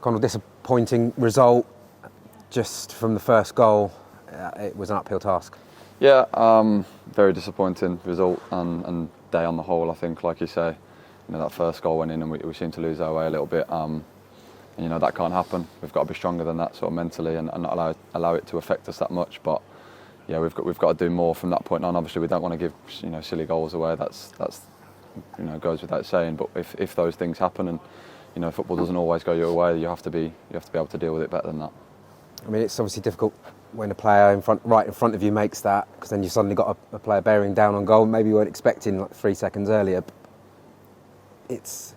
Connal, disappointing result just from the first goal. It was an uphill task. Yeah, very disappointing result and day on the whole. I think, like you say, that first goal went in and we seemed to lose our way a little bit. And that can't happen. We've got to be stronger than that, sort of mentally, and not allow it to affect us that much. But yeah, we've got to do more from that point on. Obviously, we don't want to give silly goals away. That's goes without saying. But if those things happen and football doesn't always go your way, you have to be able to deal with it better than that. I mean, it's obviously difficult when a player right in front of you makes that, because then you've suddenly got a player bearing down on goal. Maybe you weren't expecting 3 seconds earlier. But it's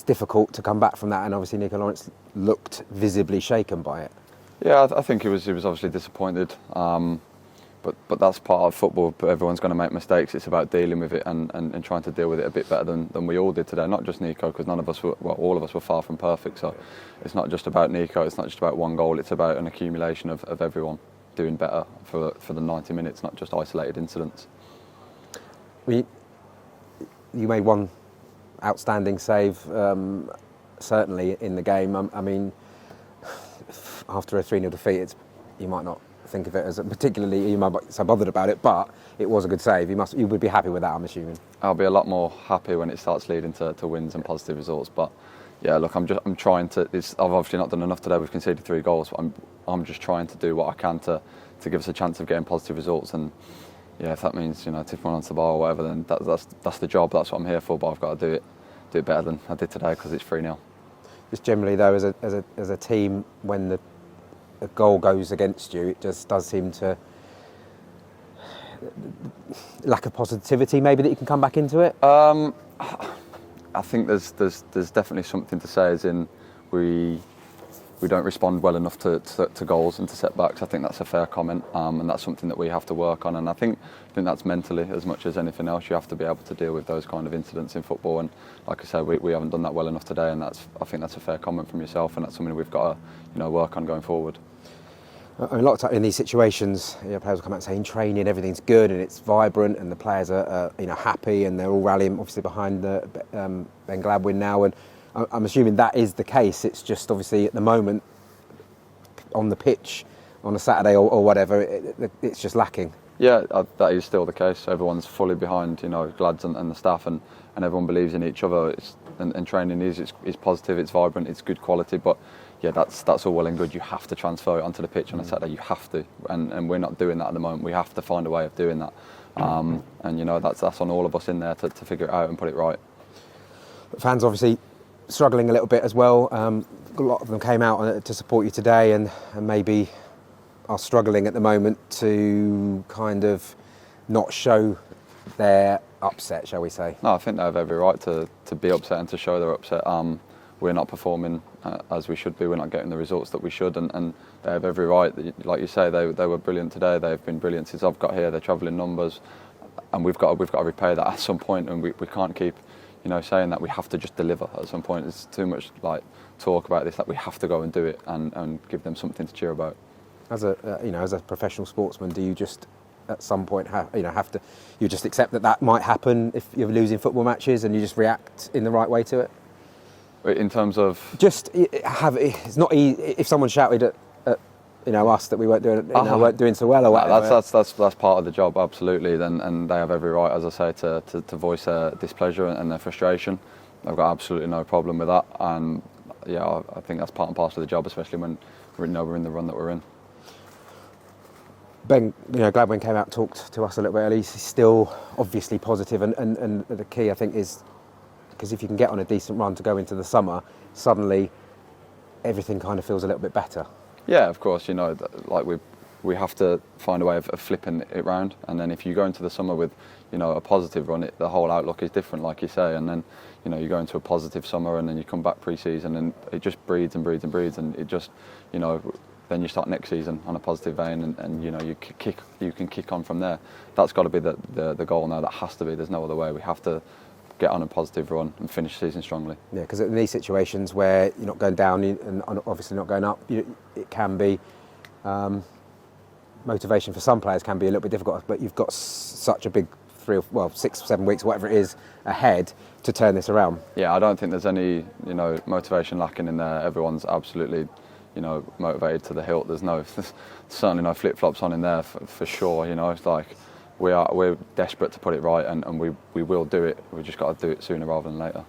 difficult to come back from that, and obviously Nico Lawrence looked visibly shaken by it. Yeah, I think he was obviously disappointed. But that's part of football. But everyone's going to make mistakes. It's about dealing with it and trying to deal with it a bit better than we all did today. Not just Nico, because all of us were far from perfect. So it's not just about Nico. It's not just about one goal. It's about an accumulation of everyone doing better for the 90 minutes, not just isolated incidents. You made one outstanding save, certainly in the game. I mean, after a 3-0 defeat, you might not think of it as particularly, you might be so bothered about it, but it was a good save. You would be happy with that, I'm assuming. I'll be a lot more happy when it starts leading to wins and positive results. But yeah, look, I'm trying to. I've obviously not done enough today. We've conceded 3 goals, but I'm just trying to do what I can to give us a chance of getting positive results. And yeah, if that means tipping one onto the bar or whatever, then that's the job. That's what I'm here for. But I've got to do it better than I did today because it's 3-0. Just generally though, as a team, when the goal goes against you, it just does seem to lack of positivity. Maybe that you can come back into it. I think there's definitely something to say, as in we don't respond well enough to goals and to setbacks. I think that's a fair comment, and that's something that we have to work on. And I think that's mentally as much as anything else. You have to be able to deal with those kind of incidents in football. And like I said, we haven't done that well enough today. And I think that's a fair comment from yourself, and that's something we've got to work on going forward. I mean, a lot of time in these situations, players will come out saying training, everything's good and it's vibrant, and the players are happy, and they're all rallying obviously behind Ben Gladwin now. And I'm assuming that is the case. It's just obviously at the moment on the pitch on a Saturday or whatever, it's just lacking. Yeah, that is still the case. Everyone's fully behind, Glads and the staff, and everyone believes in each other. And training is positive, it's vibrant, it's good quality. But yeah, that's all well and good. You have to transfer it onto the pitch on a Saturday. You have to, and we're not doing that at the moment. We have to find a way of doing that, and that's on all of us in there to figure it out and put it right. Fans obviously struggling a little bit as well. A lot of them came out to support you today, and maybe are struggling at the moment to kind of not show their upset, shall we say? No, I think they have every right to be upset and to show their upset. We're not performing as we should be. We're not getting the results that we should, and they have every right. Like you say, they were brilliant today. They've been brilliant since I've got here. They're travelling numbers, and we've got to repay that at some point. And we can't keep, saying that. We have to just deliver at some point. There's too much talk about this. That we have to go and do it and give them something to cheer about. As a professional sportsman, do you just at some point have to you just accept that might happen if you're losing football matches, and you just react in the right way to it? In terms of it's not easy if someone shouted at us that we weren't doing so well or whatever. That's part of the job, absolutely. And they have every right, as I say, to voice their displeasure and their frustration. I've got absolutely no problem with that. And yeah, I think that's part and parcel of the job, especially when we're in the run that we're in. Ben, Gladwin came out and talked to us a little bit earlier. He's still obviously positive, and the key, I think, is because if you can get on a decent run to go into the summer, suddenly everything kind of feels a little bit better. Yeah, of course. We have to find a way of flipping it round, and then if you go into the summer with a positive run, the whole outlook is different, like you say. And then you go into a positive summer, and then you come back pre-season, and it just breeds and breeds and breeds, and it just then you start next season on a positive vein, and you can kick on from there. That's got to be the goal now. That has to be. There's no other way. We have to get on a positive run and finish the season strongly. Yeah, because in these situations where you're not going down and obviously not going up, it can be motivation for some players can be a little bit difficult. But you've got such a big 6 or 7 weeks, whatever it is, ahead. to turn this around? Yeah, I don't think there's any, motivation lacking in there. Everyone's absolutely, motivated to the hilt. There's certainly no flip-flops on in there for sure. It's like we're desperate to put it right, and we will do it. We've just got to do it sooner rather than later.